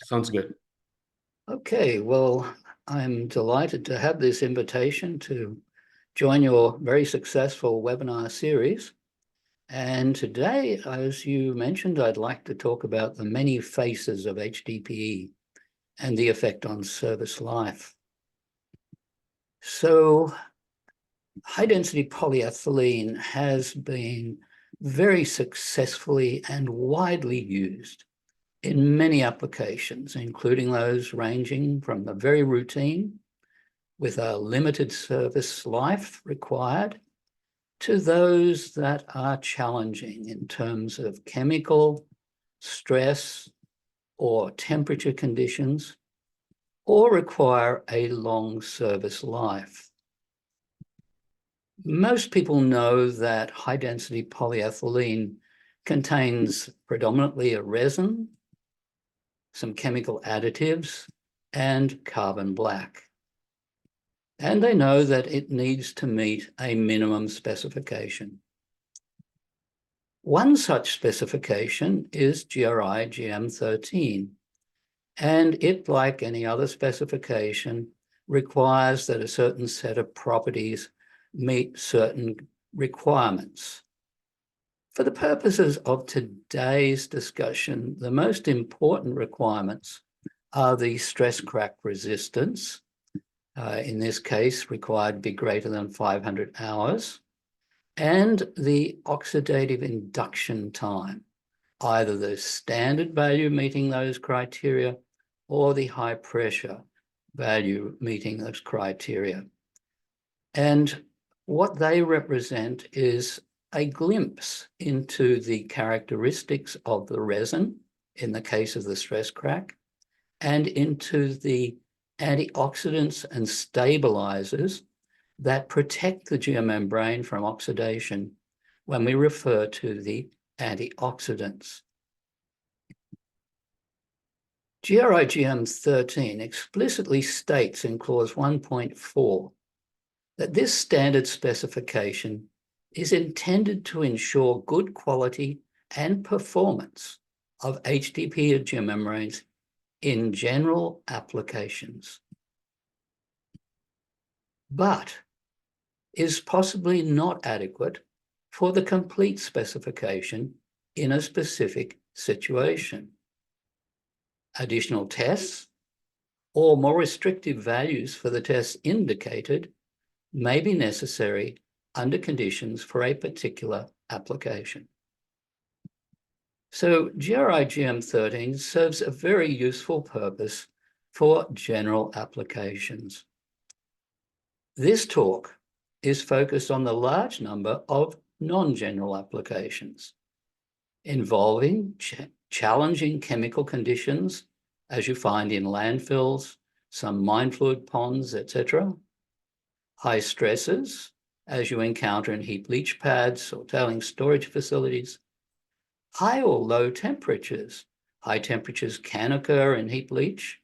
Sounds good. Okay, well, I'm delighted to have this invitation to join your very successful webinar series. And today, as you mentioned, I'd like to talk about the many faces of HDPE and the effect on service life. So high-density polyethylene has been very successfully and widely used in many applications, including those ranging from the very routine with a limited service life required to those that are challenging in terms of chemical stress or temperature conditions, or require a long service life. Most people know that high-density polyethylene contains predominantly a resin, some chemical additives, and carbon black. And they know that it needs to meet a minimum specification. One such specification is GRI GM13, and it, like any other specification, requires that a certain set of properties meet certain requirements. For the purposes of today's discussion, the most important requirements are the stress crack resistance, in this case required to be greater than 500 hours, and the oxidative induction time, either the standard value meeting those criteria or the high pressure value meeting those criteria. And what they represent is a glimpse into the characteristics of the resin in the case of the stress crack, and into the antioxidants and stabilizers that protect the geomembrane from oxidation when we refer to the antioxidants. GRI GM13 explicitly states in clause 1.4 that this standard specification is intended to ensure good quality and performance of HDPE geomembranes in general applications, but is possibly not adequate for the complete specification in a specific situation. Additional tests or more restrictive values for the tests indicated may be necessary under conditions for a particular application. So GRI GM13 serves a very useful purpose for general applications. This talk is focused on the large number of non-general applications involving challenging chemical conditions, as you find in landfills, some mine fluid ponds, etc., high stresses, as you encounter in heap leach pads or tailings storage facilities, high or low temperatures. High temperatures can occur in heap leach,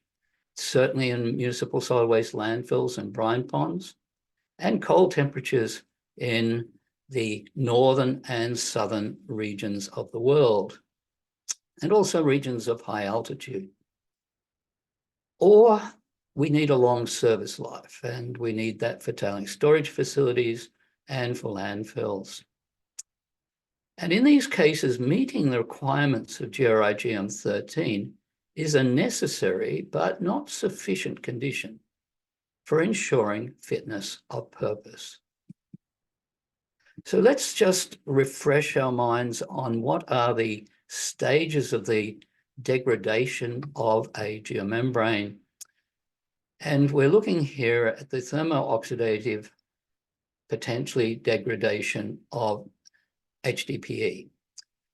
certainly in municipal solid waste landfills and brine ponds, and cold temperatures in the northern and southern regions of the world, and also regions of high altitude. Or we need a long service life, and we need that for tailings storage facilities and for landfills. And in these cases, meeting the requirements of GRI GM13 is a necessary but not sufficient condition for ensuring fitness of purpose. So let's just refresh our minds on what are the stages of the degradation of a geomembrane. And we're looking here at the thermo-oxidative, potentially degradation of HDPE.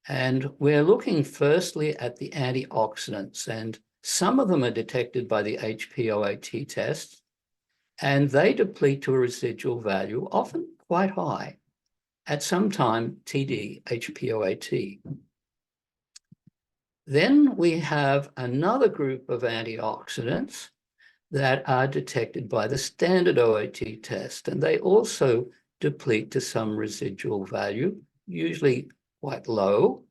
And we're looking firstly at the antioxidants, and some of them are detected by the HPOAT test, and they deplete to a residual value, often quite high, at some time TD HPOAT. Then we have another group of antioxidants that are detected by the standard OAT test, and they also deplete to some residual value, usually quite low,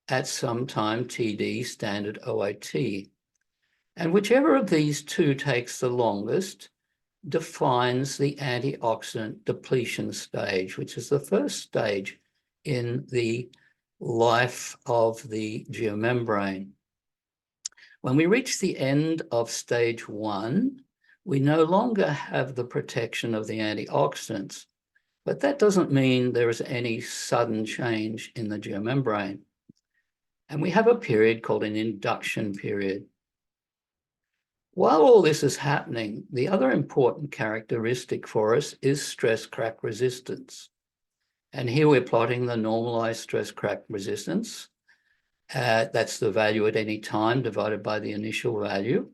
at some time TD standard OAT. And whichever of these two takes the longest defines the antioxidant depletion stage, which is the first stage in the life of the geomembrane. When we reach the end of stage 1, we no longer have the protection of the antioxidants, but that doesn't mean there is any sudden change in the geomembrane. And we have a period called an induction period. While all this is happening, the other important characteristic for us is stress crack resistance. And here we're plotting the normalized stress crack resistance. That's the value at any time divided by the initial value.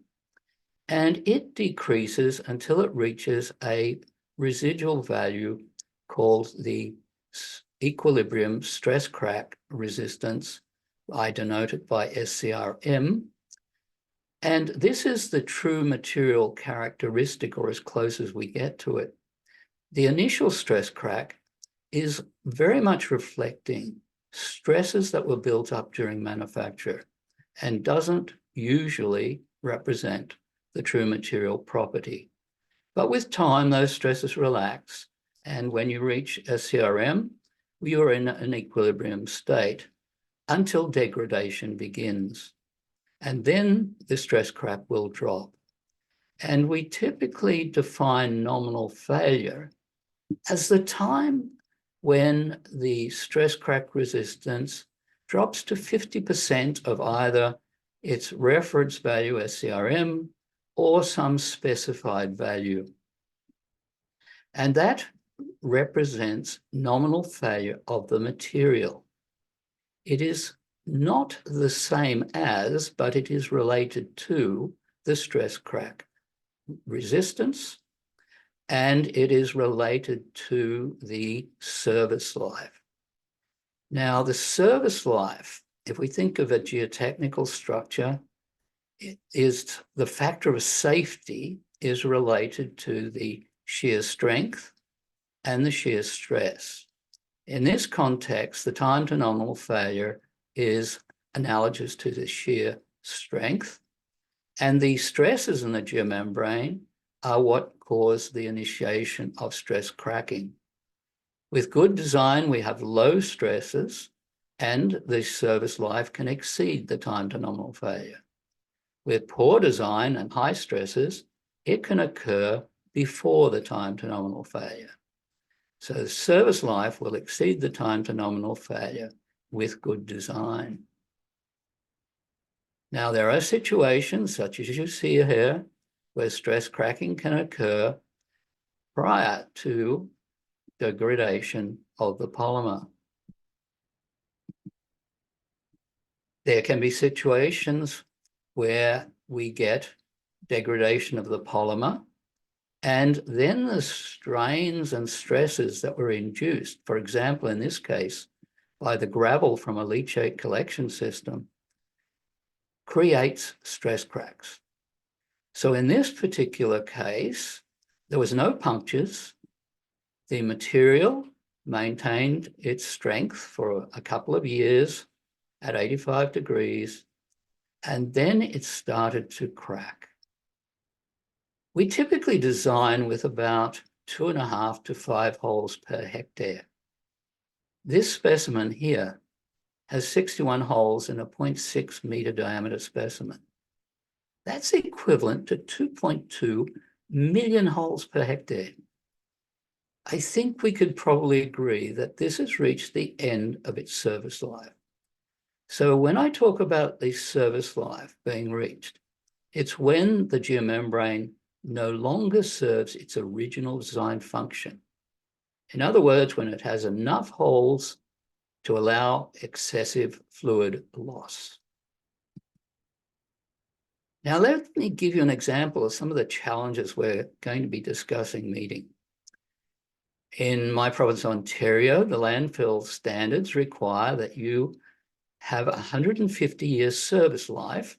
And it decreases until it reaches a residual value called the equilibrium stress crack resistance. I denote it by SCRM. And this is the true material characteristic, or as close as we get to it. The initial stress crack is very much reflecting stresses that were built up during manufacture and doesn't usually represent the true material property. But with time, those stresses relax. And when you reach SCRM, you're in an equilibrium state until degradation begins. And then the stress crack will drop. And we typically define nominal failure as the time when the stress crack resistance drops to 50% of either its reference value, SCRM, or some specified value. And that represents nominal failure of the material. It is not the same as, but it is related to the stress crack resistance, and it is related to the service life. Now, the service life, if we think of a geotechnical structure, it is the factor of safety is related to the shear strength and the shear stress. In this context, the time to nominal failure is analogous to the shear strength, and the stresses in the geomembrane are what cause the initiation of stress cracking. With good design, we have low stresses, and the service life can exceed the time to nominal failure. With poor design and high stresses, it can occur before the time to nominal failure. So the service life will exceed the time to nominal failure with good design. Now, there are situations, such as you see here, where stress cracking can occur prior to degradation of the polymer. There can be situations where we get degradation of the polymer, and then the strains and stresses that were induced, for example, in this case, by the gravel from a leachate collection system, creates stress cracks. So in this particular case, there was no punctures. The material maintained its strength for a couple of years at 85 degrees, and then it started to crack. We typically design with about 2.5 to 5 holes per hectare. This specimen here has 61 holes in a 0.6 meter diameter specimen. That's equivalent to 2.2 million holes per hectare. I think we could probably agree that this has reached the end of its service life. So when I talk about the service life being reached, it's when the geomembrane no longer serves its original design function. In other words, when it has enough holes to allow excessive fluid loss. Now, let me give you an example of some of the challenges we're going to be discussing meeting. In my province, Ontario, the landfill standards require that you have 150 years service life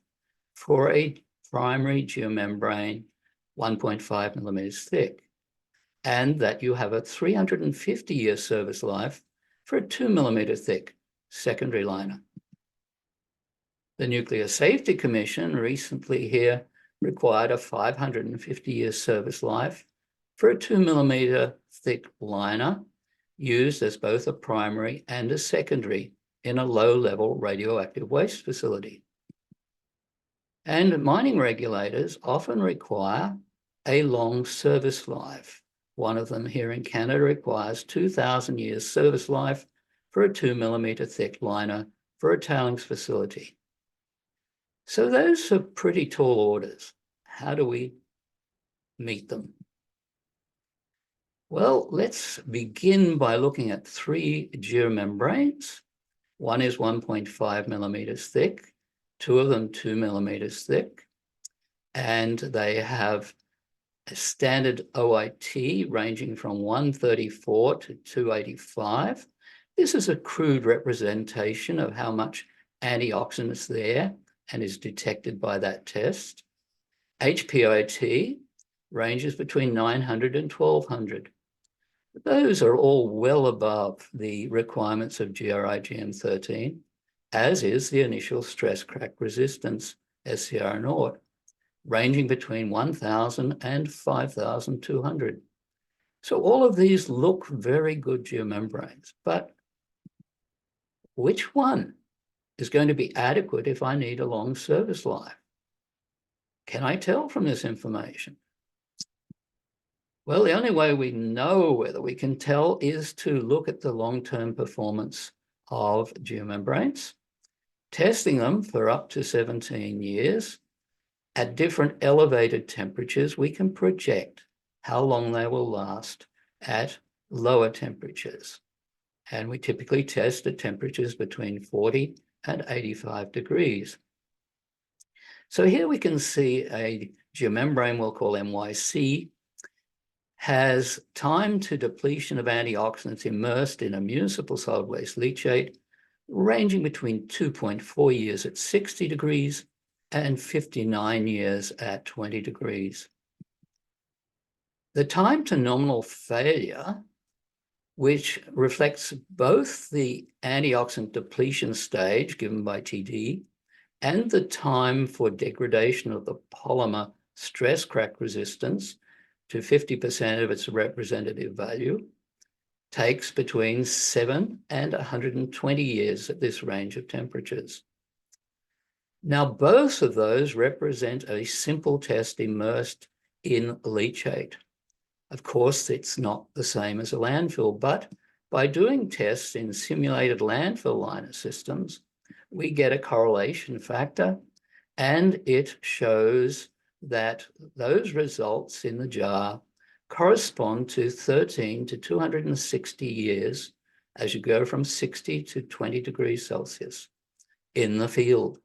for a primary geomembrane 1.5 millimeters thick, and that you have a 350-year service life for a 2 millimeter thick secondary liner. The Nuclear Safety Commission recently here required a 550-year service life for a 2 mm thick liner used as both a primary and a secondary in a low-level radioactive waste facility. And mining regulators often require a long service life. One of them here in Canada requires 2,000 years service life for a 2 mm thick liner for a tailings facility. So those are pretty tall orders. How do we meet them? Well, let's begin by looking at 3 geomembranes. One is 1.5 mm thick, 2 of them 2 mm thick, and they have a standard OIT ranging from 134 to 285. This is a crude representation of how much antioxidant is there and is detected by that test. HPOT ranges between 900 and 1200. Those are all well above the requirements of GRI GM13, as is the initial stress crack resistance, SCR0, ranging between 1,000 and 5,200. So all of these look very good geomembranes, but which one is going to be adequate if I need a long service life? Can I tell from this information? Well, the only way we know whether we can tell is to look at the long-term performance of geomembranes, testing them for up to 17 years. At different elevated temperatures, we can project how long they will last at lower temperatures. And we typically test at temperatures between 40 and 85 degrees. So here we can see a geomembrane we'll call MYC has time to depletion of antioxidants immersed in a municipal solid waste leachate ranging between 2.4 years at 60 degrees and 59 years at 20 degrees. The time to nominal failure, which reflects both the antioxidant depletion stage given by TD and the time for degradation of the polymer stress crack resistance to 50% of its representative value, takes between 7 and 120 years at this range of temperatures. Now, both of those represent a simple test immersed in leachate. Of course, it's not the same as a landfill, but by doing tests in simulated landfill liner systems, we get a correlation factor, and it shows that those results in the jar correspond to 13 to 260 years as you go from 60 to 20 degrees Celsius in the field.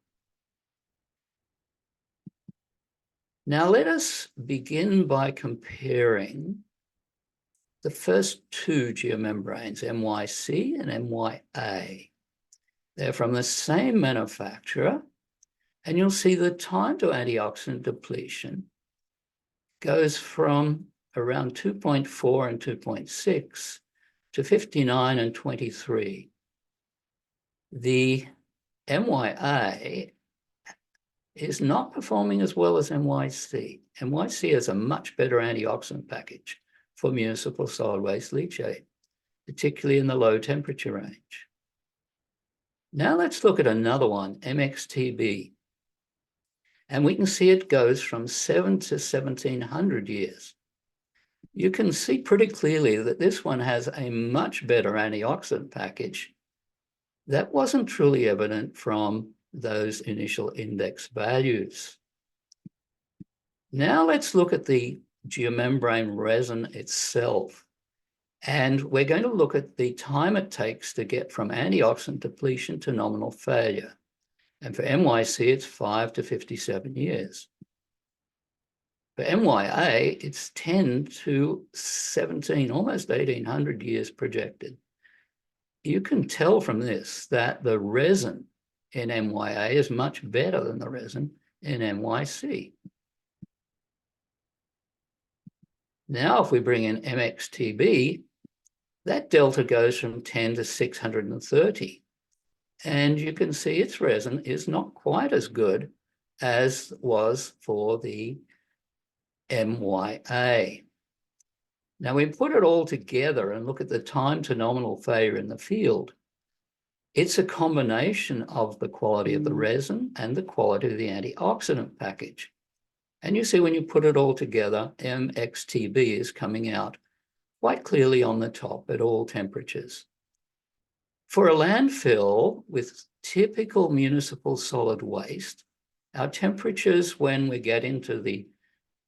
Now let us begin by comparing the first 2 geomembranes, MYC and MYA. They're from the same manufacturer, and you'll see the time to antioxidant depletion goes from around 2.4 and 2.6 to 59 and 23. The MYA is not performing as well as MYC. MYC has a much better antioxidant package for municipal solid waste leachate, particularly in the low temperature range. Now let's look at another one, MXTB. And we can see it goes from 7 to 1,700 years. You can see pretty clearly that this one has a much better antioxidant package. That wasn't truly evident from those initial index values. Now let's look at the geomembrane resin itself. And we're going to look at the time it takes to get from antioxidant depletion to nominal failure. And for MYC, it's 5 to 57 years. For MYA, it's 10 to 17, almost 1,800 years projected. You can tell from this that the resin in MYA is much better than the resin in MYC. Now, if we bring in MXTB, that delta goes from 10 to 630. And you can see its resin is not quite as good as was for the MYA. Now we put it all together and look at the time to nominal failure in the field. It's a combination of the quality of the resin and the quality of the antioxidant package. And you see when you put it all together, MXTB is coming out quite clearly on the top at all temperatures. For a landfill with typical municipal solid waste, our temperatures when we get into the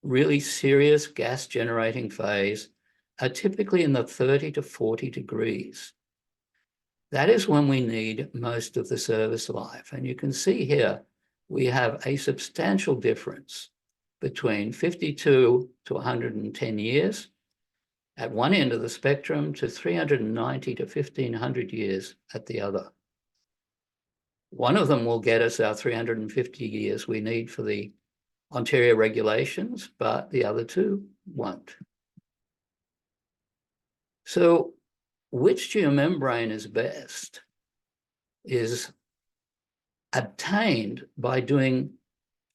really serious gas generating phase are typically in the 30 to 40 degrees. That is when we need most of the service life. And you can see here, we have a substantial difference between 52 to 110 years at one end of the spectrum to 390 to 1,500 years at the other. One of them will get us our 350 years we need for the Ontario regulations, but the other two won't. So which geomembrane is best is obtained by doing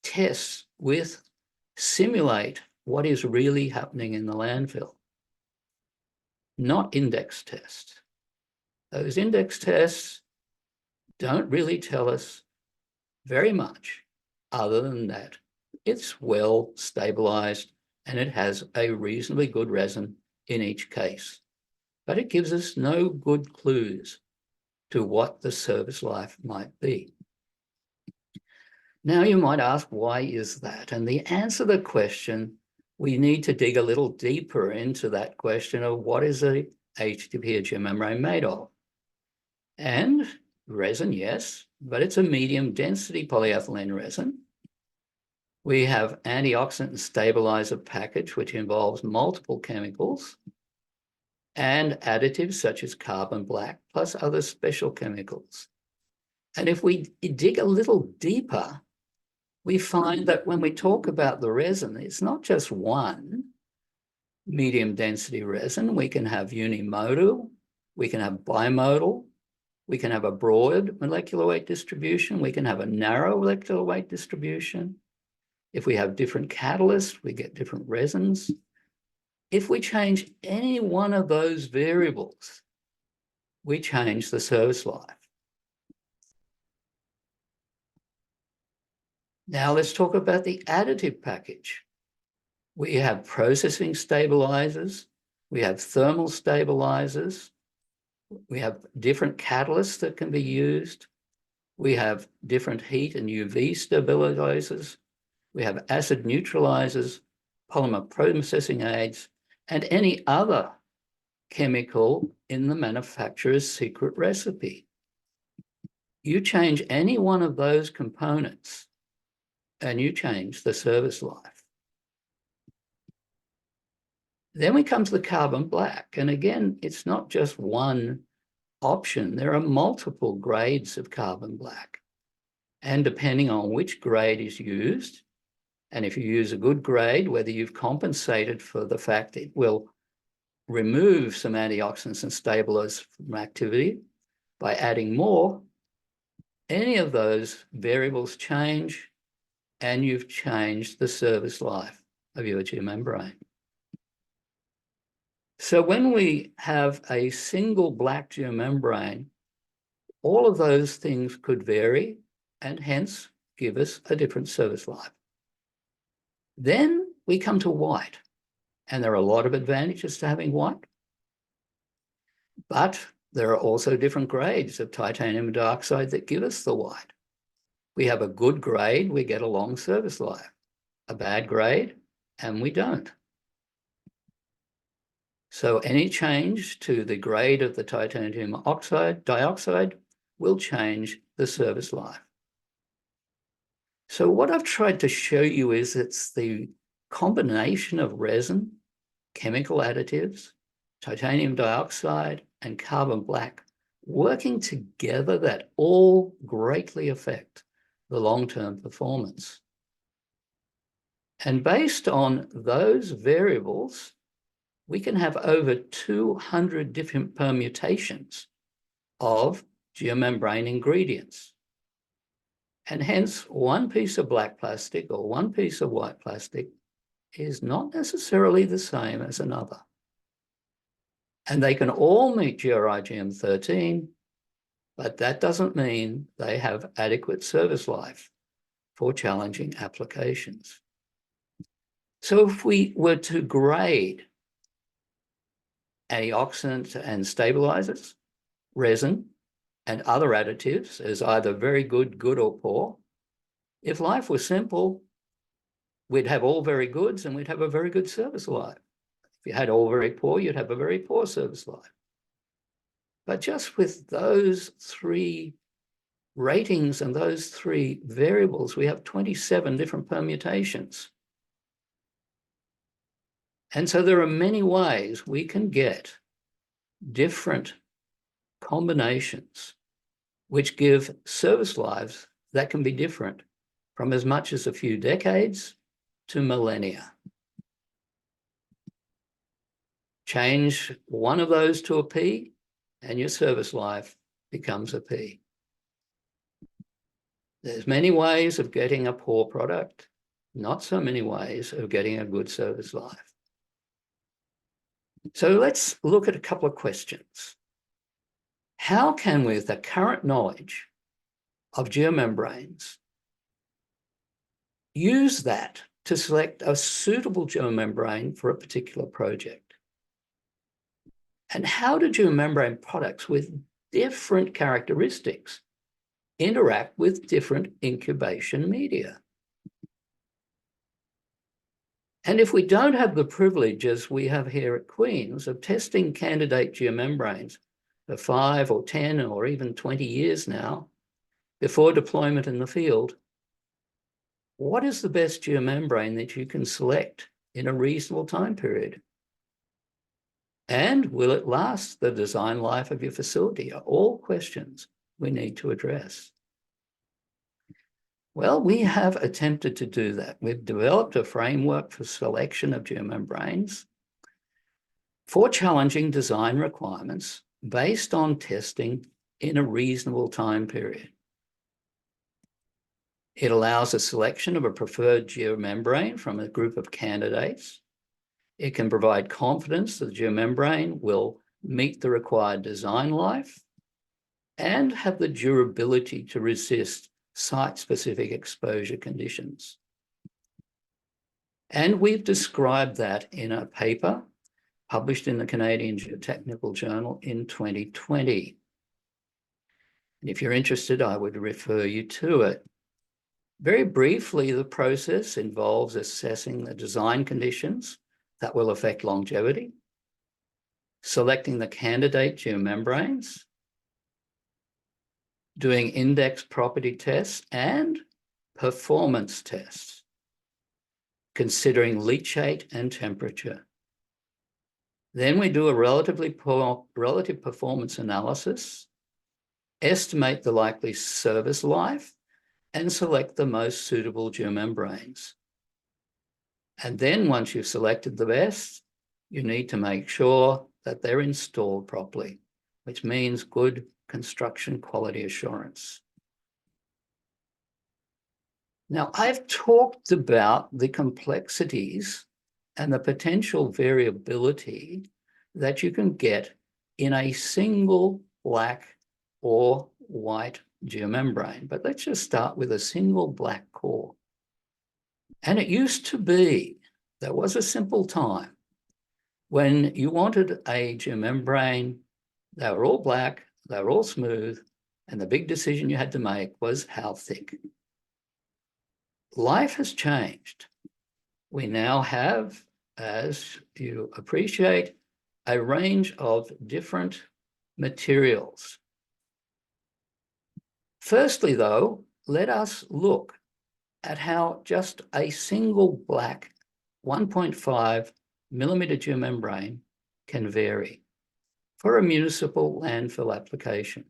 tests with simulate what is really happening in the landfill, not index tests. Those index tests don't really tell us very much other than that it's well stabilized and it has a reasonably good resin in each case. But it gives us no good clues to what the service life might be. Now you might ask, why is that? And the answer to the question, we need to dig a little deeper into that question of what is a HDPE geomembrane made of? And resin, yes, but it's a medium density polyethylene resin. We have antioxidant and stabilizer package, which involves multiple chemicals, and additives such as carbon black, plus other special chemicals. And if we dig a little deeper, we find that when we talk about the resin, it's not just one medium density resin. We can have unimodal, we can have bimodal, we can have a broad molecular weight distribution, we can have a narrow molecular weight distribution. If we have different catalysts, we get different resins. If we change any one of those variables, we change the service life. Now let's talk about the additive package. We have processing stabilizers, we have thermal stabilizers, we have different catalysts that can be used, we have different heat and UV stabilizers, we have acid neutralizers, polymer processing aids, and any other chemical in the manufacturer's secret recipe. You change any one of those components and you change the service life. Then we come to the carbon black. And again, it's not just one option. There are multiple grades of carbon black. And depending on which grade is used, and if you use a good grade, whether you've compensated for the fact it will remove some antioxidants and stabilizers from activity by adding more, any of those variables change and you've changed the service life of your geomembrane. So when we have a single black geomembrane, all of those things could vary and hence give us a different service life. Then we come to white, and there are a lot of advantages to having white, but there are also different grades of titanium dioxide that give us the white. We have a good grade, we get a long service life. A bad grade, and we don't. So any change to the grade of the titanium dioxide will change the service life. So what I've tried to show you is it's the combination of resin, chemical additives, titanium dioxide, and carbon black working together that all greatly affect the long-term performance. And based on those variables, we can have over 200 different permutations of geomembrane ingredients. And hence, one piece of black plastic or one piece of white plastic is not necessarily the same as another. And they can all meet GRI GM 13, but that doesn't mean they have adequate service life for challenging applications. So if we were to grade antioxidants and stabilizers, resin, and other additives as either very good, good, or poor, if life was simple, we'd have all very goods and we'd have a very good service life. If you had all very poor, you'd have a very poor service life. But just with those three ratings and those three variables, we have 27 different permutations. And so there are many ways we can get different combinations which give service lives that can be different from as much as a few decades to millennia. Change one of those to a P and your service life becomes a P. There's many ways of getting a poor product, not so many ways of getting a good service life. So let's look at a couple of questions. How can, with the current knowledge of geomembranes, use that to select a suitable geomembrane for a particular project? And how do geomembrane products with different characteristics interact with different incubation media? And if we don't have the privilege, as we have here at Queen's, of testing candidate geomembranes for 5 or 10 or even 20 years now, before deployment in the field, what is the best geomembrane that you can select in a reasonable time period? And will it last the design life of your facility? Are all questions we need to address. Well, we have attempted to do that. We've developed a framework for selection of geomembranes for challenging design requirements based on testing in a reasonable time period. It allows a selection of a preferred geomembrane from a group of candidates. It can provide confidence that the geomembrane will meet the required design life and have the durability to resist site-specific exposure conditions. And we've described that in a paper published in the Canadian Geotechnical Journal in 2020. And if you're interested, I would refer you to it. Very briefly, the process involves assessing the design conditions that will affect longevity, selecting the candidate geomembranes, doing index property tests and performance tests, considering leachate and temperature. Then we do a relative performance analysis, estimate the likely service life, and select the most suitable geomembranes. And then once you've selected the best, you need to make sure that they're installed properly, which means good construction quality assurance. Now, I've talked about the complexities and the potential variability that you can get in a single black or white geomembrane. But let's just start with a single black core. And it used to be, there was a simple time when you wanted a geomembrane, they were all black, they were all smooth, and the big decision you had to make was how thick. Life has changed. We now have, as you appreciate, a range of different materials. Firstly, though, let us look at how just a single black 1.5 millimeter geomembrane can vary for a municipal landfill application.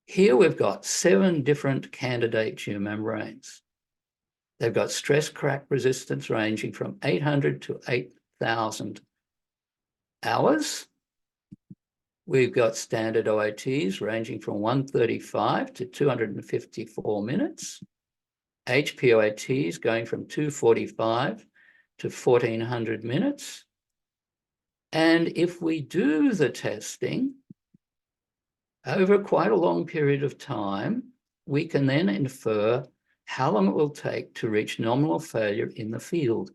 Here we've got 7 different candidate geomembranes. They've got stress crack resistance ranging from 800 to 8,000 hours, We've got standard OATs ranging from 135 to 254 minutes. HPOATs going from 245 to 1400 minutes. And if we do the testing over quite a long period of time, we can then infer how long it will take to reach nominal failure in the field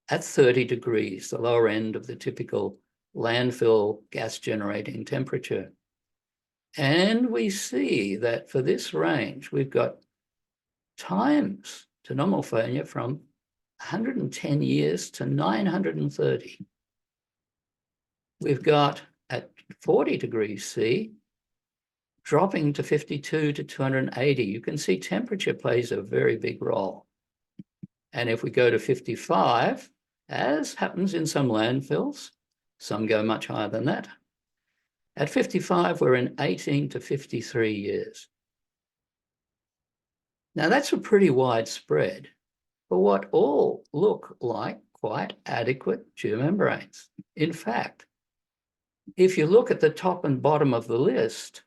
at 30 degrees, the lower end of the typical landfill gas generating temperature. And we see that for this range, we've got times to nominal failure from 110 years to 930. We've got at 40 degrees C, dropping to 52 to 280. You can see temperature plays a very big role. And if we go to 55, as happens in some landfills, some go much higher than that. At 55, we're in 18 to 53 years. Now that's a pretty wide spread for what all look like quite adequate geomembranes. In fact, if you look at the top and bottom of the list,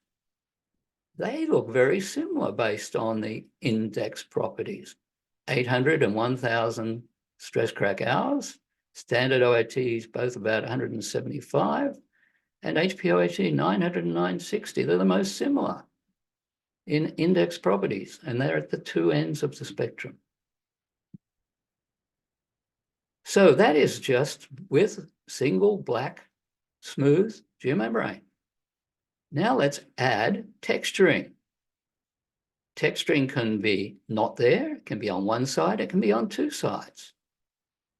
they look very similar based on the index properties. 800 and 1000 stress crack hours, standard OATs both about 175, and HPOAT 900 and 960. They're the most similar in index properties, and they're at the two ends of the spectrum. So that is just with single black smooth geomembrane. Now let's add texturing. Texturing can be not there, it can be on one side, it can be on two sides.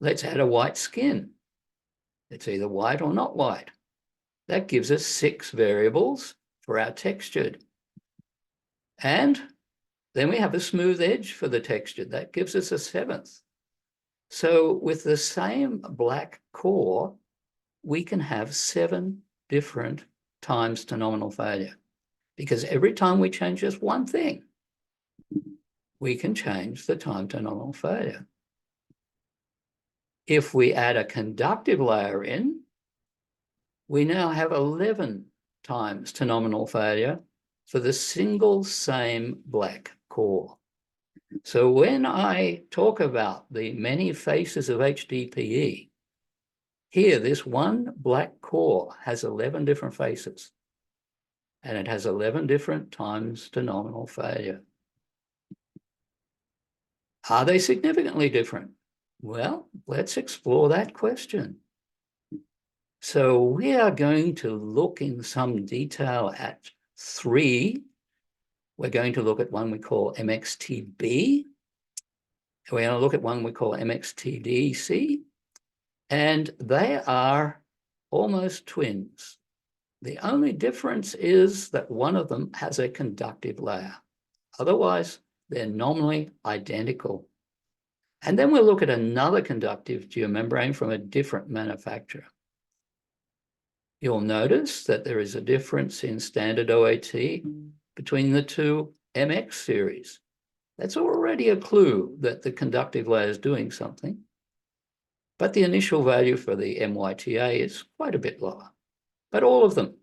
Let's add a white skin. It's either white or not white. That gives us 6 variables for our textured. And then we have a smooth edge for the textured. That gives us a 7th. So with the same black core, we can have 7 different times to nominal failure, because every time we change just one thing, we can change the time to nominal failure. If we add a conductive layer in, we now have 11 times to nominal failure for the single same black core. So when I talk about the many faces of HDPE, here, this one black core has 11 different faces, and it has 11 different times to nominal failure. Are they significantly different? Well, let's explore that question. So we are going to look in some detail at 3. We're going to look at one we call MXTB. We're going to look at one we call MXTDC. And they are almost twins. The only difference is that one of them has a conductive layer. Otherwise, they're nominally identical. And then we'll look at another conductive geomembrane from a different manufacturer. You'll notice that there is a difference in standard OAT between the two MX series. That's already a clue that the conductive layer is doing something. But the initial value for the MYTA is quite a bit lower. But all of them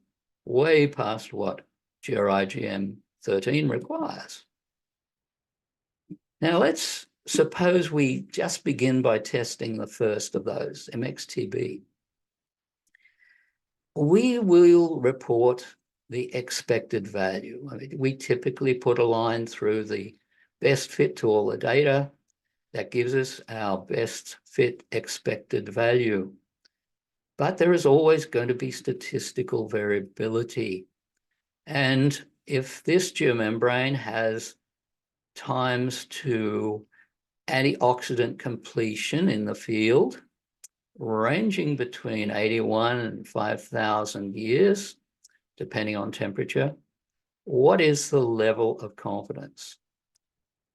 way past what GRI GM 13 requires. Now let's suppose we just begin by testing the first of those, MXTB. We will report the expected value. I mean, we typically put a line through the best fit to all the data. That gives us our best fit expected value. But there is always going to be statistical variability. And if this geomembrane has times to antioxidant completion in the field, ranging between 81 and 5,000 years, depending on temperature, what is the level of confidence?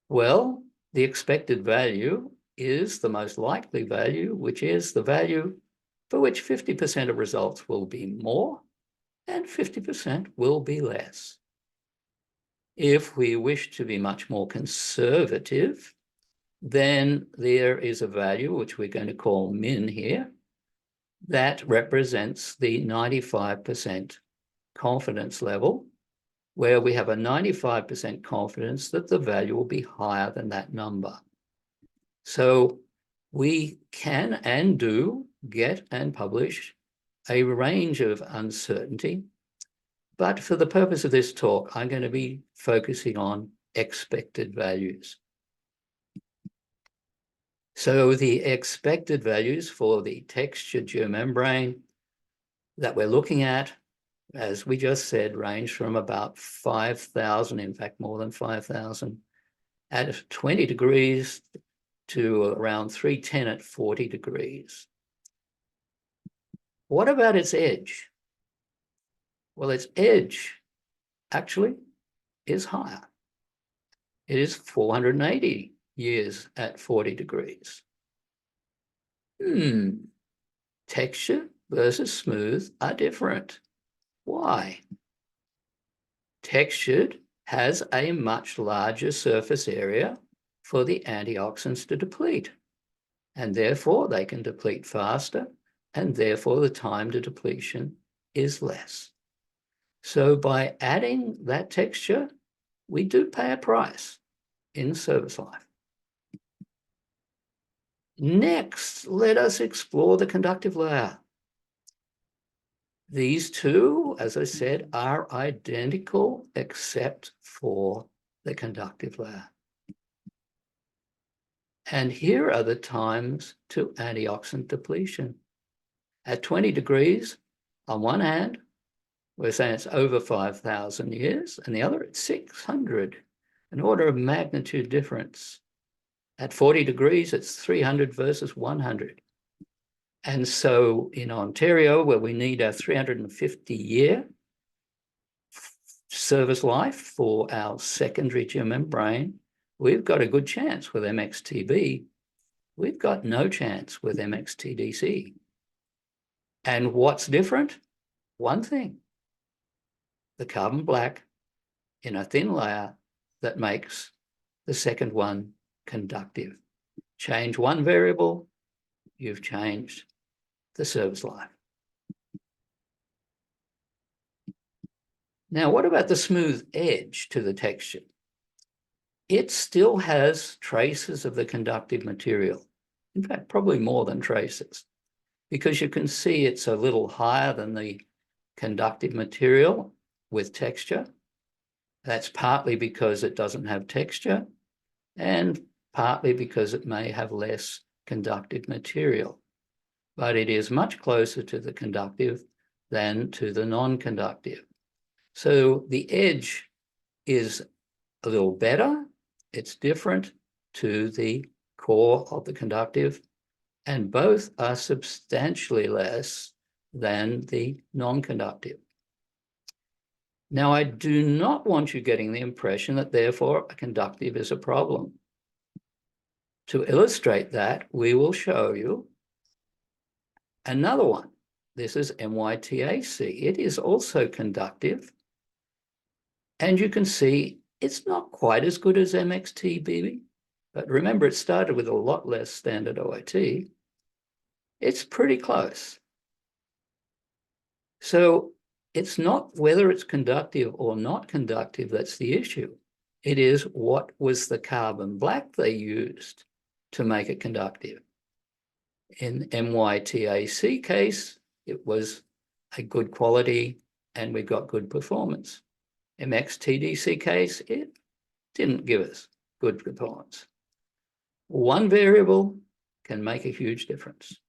Well, the expected value is the most likely value, which is the value for which 50% of results will be more and 50% will be less. If we wish to be much more conservative, then there is a value, which we're going to call min here, that represents the 95% confidence level where we have a 95% confidence that the value will be higher than that number. So we can and do get and publish a range of uncertainty, but for the purpose of this talk, I'm going to be focusing on expected values. So the expected values for the textured geomembrane that we're looking at, as we just said, range from about 5,000, in fact, more than 5,000 at 20 degrees to around 310 at 40 degrees. What about its edge? Well, its edge actually is higher. It is 480 years at 40 degrees. Texture versus smooth are different. Why? Textured has a much larger surface area for the antioxidants to deplete, and therefore they can deplete faster, and therefore the time to depletion is less. So by adding that texture, we do pay a price in service life. Next, let us explore the conductive layer. These two, as I said, are identical except for the conductive layer. And here are the times to antioxidant depletion. At 20 degrees, on one hand, we're saying it's over 5,000 years, and the other at 600, an order of magnitude difference. At 40 degrees, it's 300 versus 100. And so in Ontario, where we need a 350-year service life for our secondary geomembrane, we've got a good chance with MXTB. We've got no chance with MXTDC. And what's different? One thing, the carbon black in a thin layer that makes the second one conductive. Change one variable, you've changed the service life. Now, what about the smooth edge to the texture? It still has traces of the conductive material. In fact, probably more than traces, because you can see it's a little higher than the conductive material with texture. That's partly because it doesn't have texture, and partly because it may have less conductive material. But it is much closer to the conductive than to the non-conductive. So the edge is a little better. It's different to the core of the conductive, and both are substantially less than the non-conductive. Now, I do not want you getting the impression that therefore a conductive is a problem. To illustrate that, we will show you another one. This is MYTAC. It is also conductive. And you can see it's not quite as good as MXTB, but remember it started with a lot less standard OIT. It's pretty close. So it's not whether it's conductive or not conductive that's the issue. It is what was the carbon black they used to make it conductive. In MYTAC case, it was a good quality and we got good performance. MXTDC case, it didn't give us good performance. One variable can make a huge difference.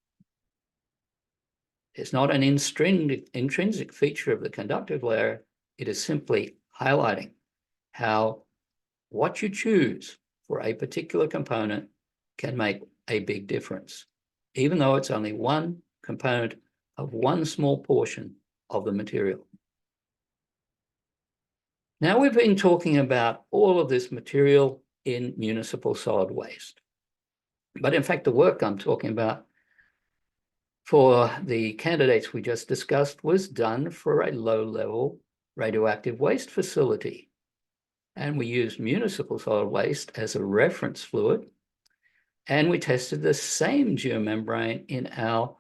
It's not an intrinsic feature of the conductive layer. It is simply highlighting how what you choose for a particular component can make a big difference, even though it's only one component of one small portion of the material. Now, we've been talking about all of this material in municipal solid waste. But in fact, the work I'm talking about for the candidates we just discussed was done for a low-level radioactive waste facility. And we used municipal solid waste as a reference fluid. And we tested the same geomembrane in our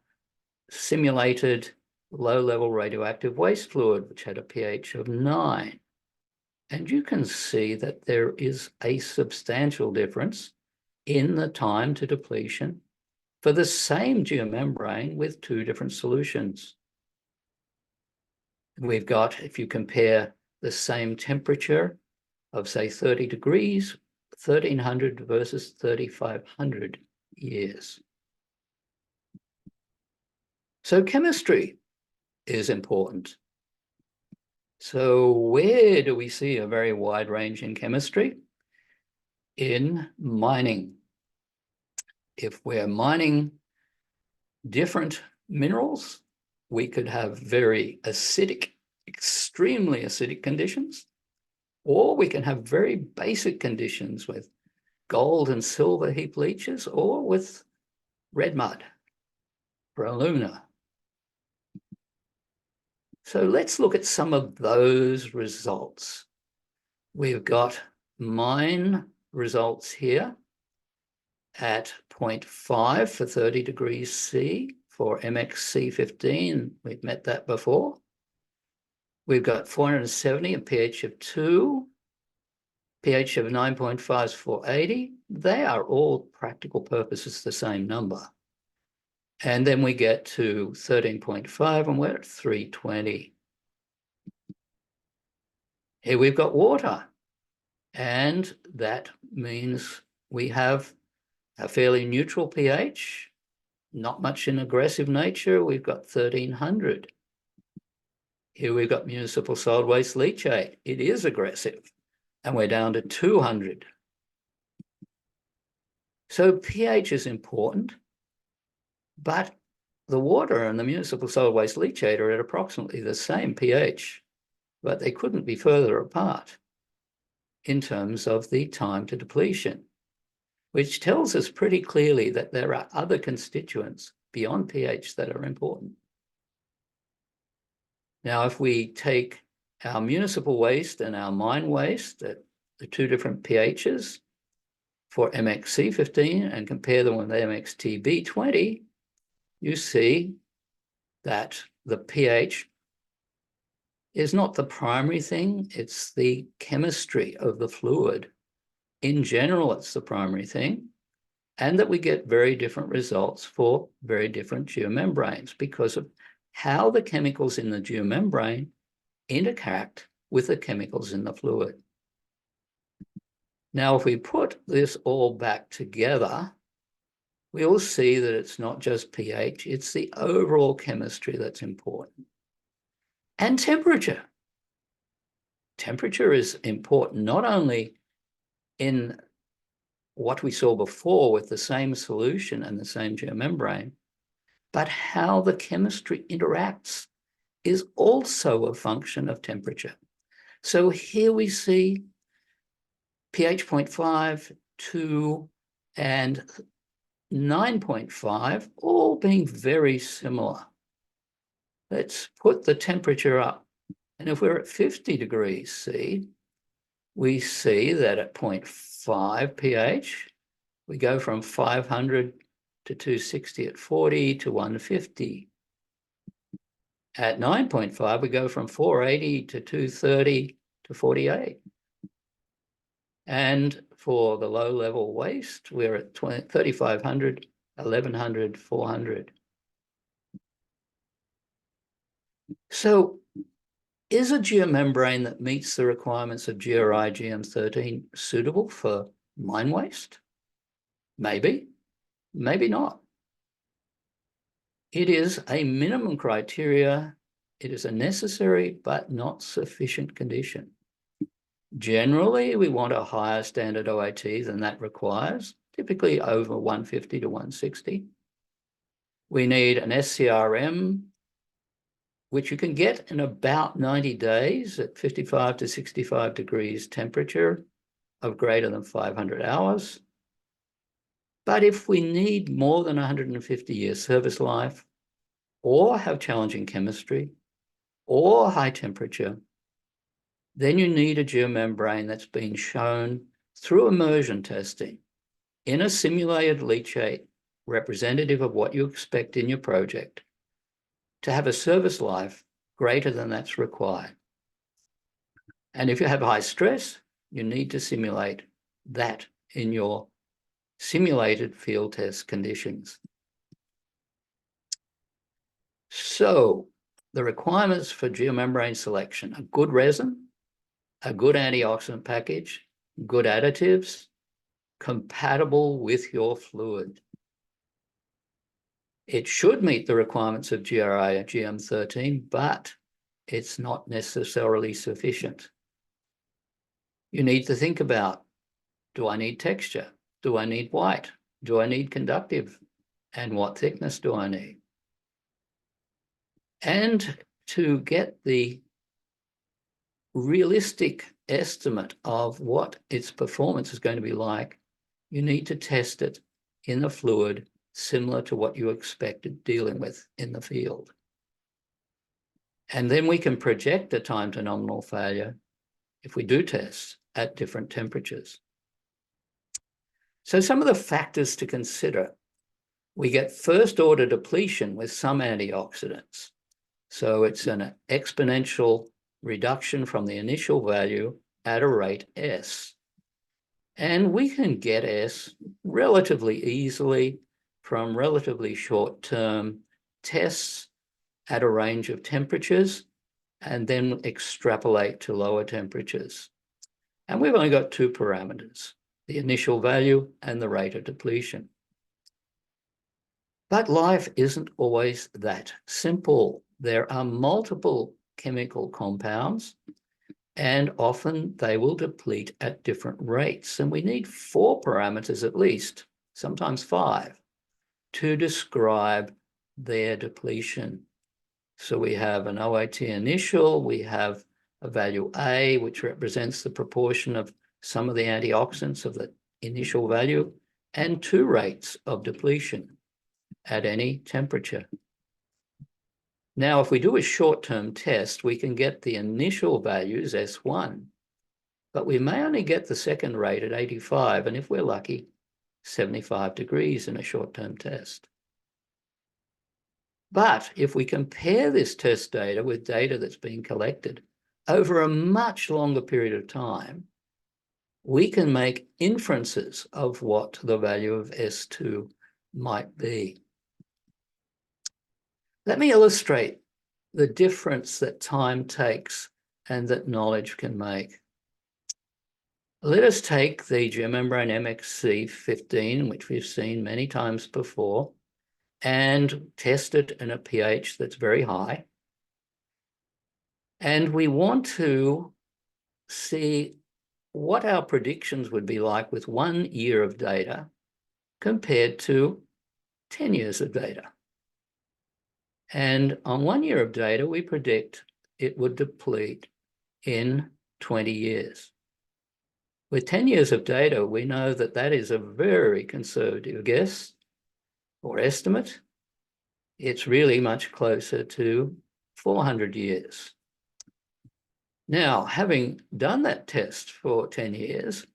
simulated low-level radioactive waste fluid, which had a pH of 9. And you can see that there is a substantial difference in the time to depletion for the same geomembrane with two different solutions. We've got, if you compare the same temperature of, say, 30 degrees, 1300 versus 3500 years. So chemistry is important. So where do we see a very wide range in chemistry? In mining. If we're mining different minerals, we could have very acidic, extremely acidic conditions, or we can have very basic conditions with gold and silver heap leaches, or with red mud for alumina. So let's look at some of those results. We've got mine results here at 0.5 for 30 degrees C for MXC15. We've met that before. We've got 470, a pH of 2, pH of 9.5 is 480. They are all practical purposes the same number. And then we get to 13.5 and we're at 320. Here we've got water. And that means we have a fairly neutral pH, not much in aggressive nature. We've got 1300. Here we've got municipal solid waste leachate. It is aggressive. And we're down to 200. So pH is important. But the water and the municipal solid waste leachate are at approximately the same pH, but they couldn't be further apart in terms of the time to depletion, which tells us pretty clearly that there are other constituents beyond pH that are important. Now, if we take our municipal waste and our mine waste at the two different pHs for MXC15 and compare them with MXTB20, you see that the pH is not the primary thing, it's the chemistry of the fluid. In general, it's the primary thing, and that we get very different results for very different geomembranes because of how the chemicals in the geomembrane interact with the chemicals in the fluid. Now, if we put this all back together, we'll see that it's not just pH, it's the overall chemistry that's important. And temperature. Temperature is important not only in what we saw before with the same solution and the same geomembrane, but how the chemistry interacts is also a function of temperature. So here we see pH 0.5, 2, and 9.5 all being very similar. Let's put the temperature up. And if we're at 50 degrees C, we see that at 0.5 pH, we go from 500 to 260 at 40 to 150. At 9.5, we go from 480 to 230 to 48. And for the low-level waste, we're at 3,500, 1,100, 400. So is a geomembrane that meets the requirements of GRI GM13 suitable for mine waste? Maybe, maybe not. It is a minimum criteria. It is a necessary but not sufficient condition. Generally, we want a higher standard OIT than that requires, typically over 150 to 160. We need an SCRM, which you can get in about 90 days at 55 to 65 degrees temperature of greater than 500 hours. But if we need more than 150 years service life, or have challenging chemistry, or high temperature, then you need a geomembrane that's been shown through immersion testing in a simulated leachate representative of what you expect in your project to have a service life greater than that's required. And if you have high stress, you need to simulate that in your simulated field test conditions. So the requirements for geomembrane selection: a good resin, a good antioxidant package, good additives, compatible with your fluid. It should meet the requirements of GRI GM13, but it's not necessarily sufficient. You need to think about, do I need texture? Do I need white? Do I need conductive? And what thickness do I need? And to get the realistic estimate of what its performance is going to be like, you need to test it in a fluid similar to what you expected dealing with in the field. And then we can project a time to nominal failure if we do tests at different temperatures. So some of the factors to consider: we get first order depletion with some antioxidants. So it's an exponential reduction from the initial value at a rate S. And we can get S relatively easily from relatively short-term tests at a range of temperatures, and then extrapolate to lower temperatures. And we've only got two parameters: the initial value and the rate of depletion. But life isn't always that simple. There are multiple chemical compounds, and often they will deplete at different rates. And we need 4 parameters at least, sometimes 5, to describe their depletion. So we have an OAT initial, we have a value A, which represents the proportion of some of the antioxidants of the initial value, and 2 rates of depletion at any temperature. Now, if we do a short-term test, we can get the initial values, S1, but we may only get the second rate at 85, and if we're lucky, 75 degrees in a short-term test. But if we compare this test data with data that's been collected over a much longer period of time, we can make inferences of what the value of S2 might be. Let me illustrate the difference that time takes and that knowledge can make. Let us take the geomembrane MXC15, which we've seen many times before, and test it in a pH that's very high. And we want to see what our predictions would be like with 1 year of data compared to 10 years of data. And on 1 year of data, we predict it would deplete in 20 years. With 10 years of data, we know that that is a very conservative guess or estimate. It's really much closer to 400 years. Now, having done that test for 10 years,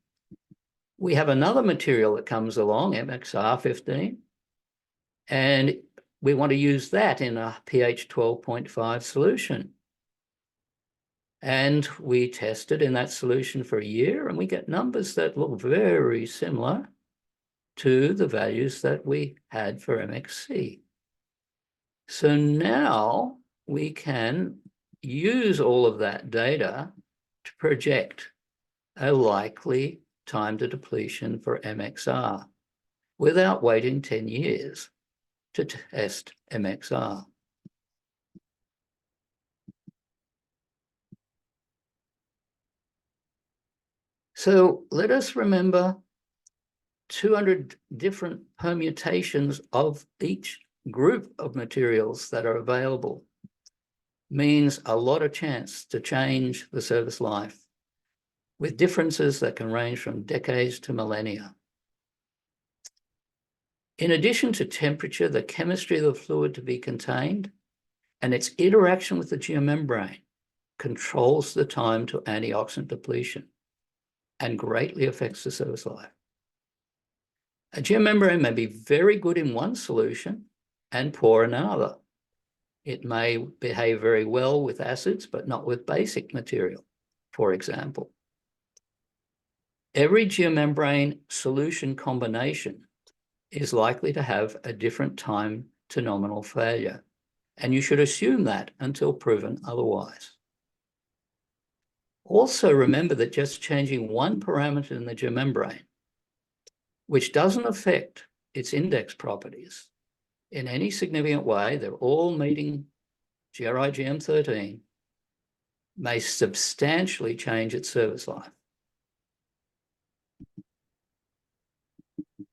we have another material that comes along, MXR15, and we want to use that in a pH 12.5 solution. And we tested in that solution for a year, and we get numbers that look very similar to the values that we had for MXC. So now we can use all of that data to project a likely time to depletion for MXR without waiting 10 years to test MXR. So let us remember 200 different permutations of each group of materials that are available means a lot of chance to change the service life with differences that can range from decades to millennia. In addition to temperature, the chemistry of the fluid to be contained and its interaction with the geomembrane controls the time to antioxidant depletion and greatly affects the service life. A geomembrane may be very good in one solution and poor in another. It may behave very well with acids, but not with basic material, for example. Every geomembrane solution combination is likely to have a different time to nominal failure, and you should assume that until proven otherwise. Also remember that just changing one parameter in the geomembrane, which doesn't affect its index properties in any significant way, they're all meeting GRI GM13, may substantially change its service life.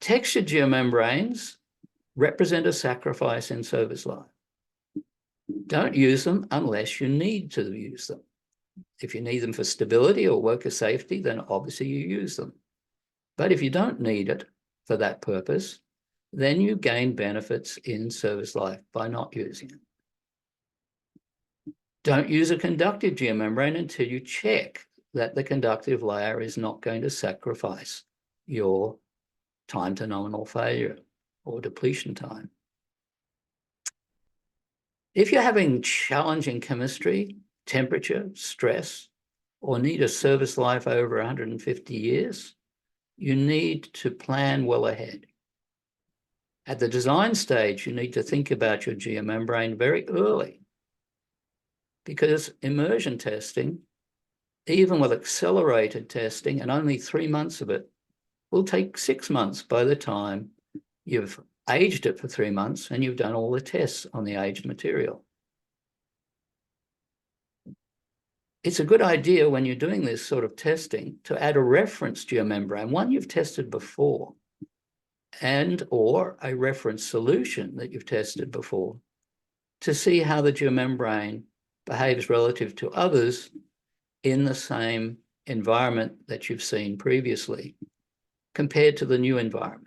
Textured geomembranes represent a sacrifice in service life. Don't use them unless you need to use them. If you need them for stability or worker safety, then obviously you use them. But if you don't need it for that purpose, then you gain benefits in service life by not using it. Don't use a conductive geomembrane until you check that the conductive layer is not going to sacrifice your time to nominal failure or depletion time. If you're having challenging chemistry, temperature, stress, or need a service life over 150 years, you need to plan well ahead. At the design stage, you need to think about your geomembrane very early, because immersion testing, even with accelerated testing and only 3 months of it, will take 6 months by the time you've aged it for 3 months and you've done all the tests on the aged material. It's a good idea when you're doing this sort of testing to add a reference geomembrane, one you've tested before, and or a reference solution that you've tested before, to see how the geomembrane behaves relative to others in the same environment that you've seen previously, compared to the new environment.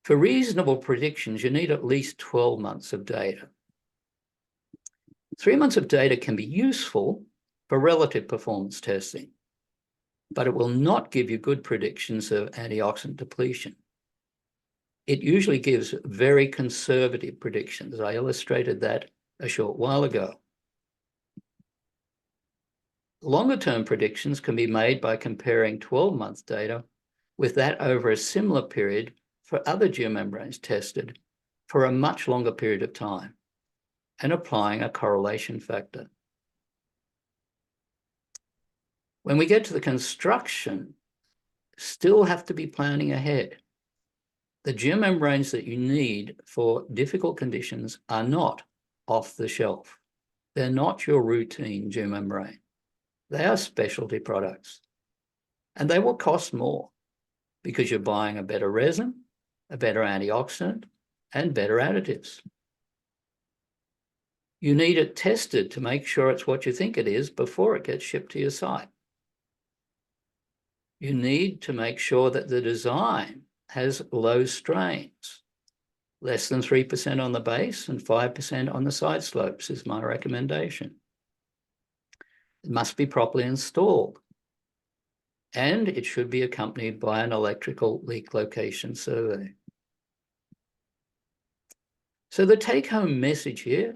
For reasonable predictions, you need at least 12 months of data. 3 months of data can be useful for relative performance testing, but it will not give you good predictions of antioxidant depletion. It usually gives very conservative predictions. I illustrated that a short while ago. Longer-term predictions can be made by comparing 12-month data with that over a similar period for other geomembranes tested for a much longer period of time, and applying a correlation factor. When we get to the construction, still have to be planning ahead. The geomembranes that you need for difficult conditions are not off the shelf. They're not your routine geomembrane. They are specialty products, and they will cost more because you're buying a better resin, a better antioxidant, and better additives. You need it tested to make sure it's what you think it is before it gets shipped to your site. You need to make sure that the design has low strains. Less than 3% on the base and 5% on the side slopes is my recommendation. It must be properly installed, and it should be accompanied by an electrical leak location survey. So the take-home message here,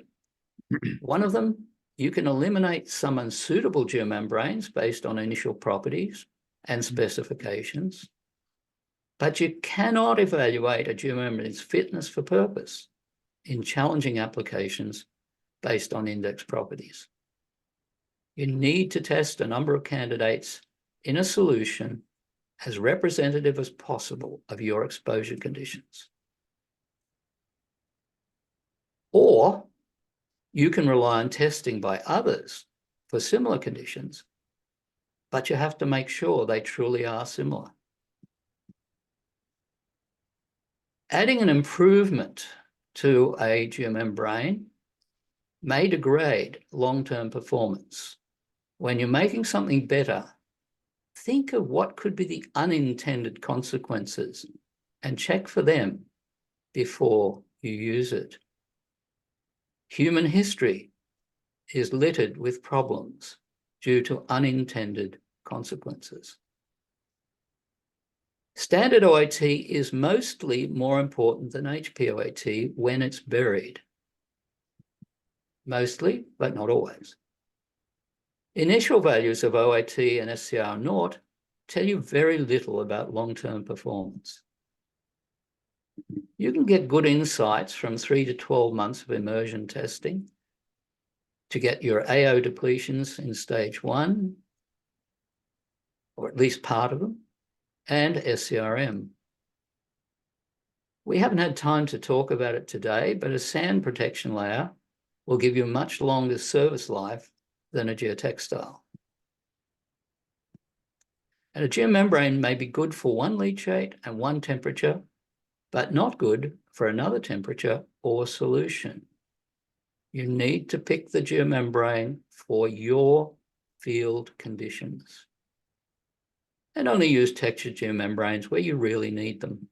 one of them, you can eliminate some unsuitable geomembranes based on initial properties and specifications, but you cannot evaluate a geomembrane's fitness for purpose in challenging applications based on index properties. You need to test a number of candidates in a solution as representative as possible of your exposure conditions. Or you can rely on testing by others for similar conditions, but you have to make sure they truly are similar. Adding an improvement to a geomembrane may degrade long-term performance. When you're making something better, think of what could be the unintended consequences and check for them before you use it. Human history is littered with problems due to unintended consequences. Standard OAT is mostly more important than HPOAT when it's buried. Mostly, but not always. Initial values of OAT and SCR naught tell you very little about long-term performance. You can get good insights from 3 to 12 months of immersion testing to get your AO depletions in stage 1, or at least part of them, and SCRM. We haven't had time to talk about it today, but a sand protection layer will give you a much longer service life than a geotextile. And a geomembrane may be good for one leachate and one temperature, but not good for another temperature or solution. You need to pick the geomembrane for your field conditions. And only use textured geomembranes where you really need them.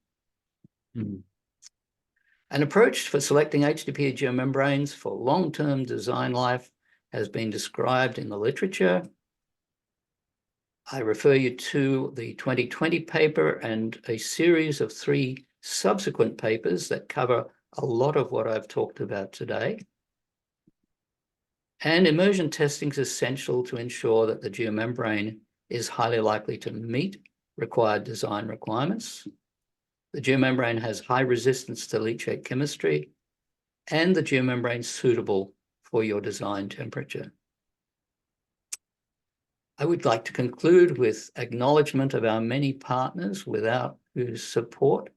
An approach for selecting HDPE geomembranes for long-term design life has been described in the literature. I refer you to the 2020 paper and a series of 3 subsequent papers that cover a lot of what I've talked about today. And immersion testing is essential to ensure that the geomembrane is highly likely to meet required design requirements. The geomembrane has high resistance to leachate chemistry, and the geomembrane is suitable for your design temperature. I would like to conclude with acknowledgement of our many partners without whose support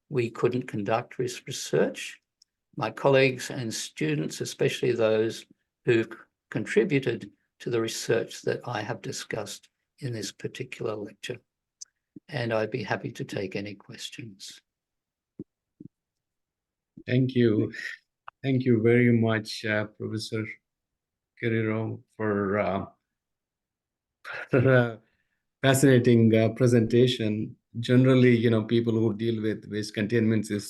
we couldn't conduct this research. My colleagues and students, especially those who've contributed to the research that I have discussed in this particular lecture. And I'd be happy to take any questions. Thank you. Thank you very much, Professor Kerry Rowe, for a fascinating presentation. Generally, people who deal with waste containment systems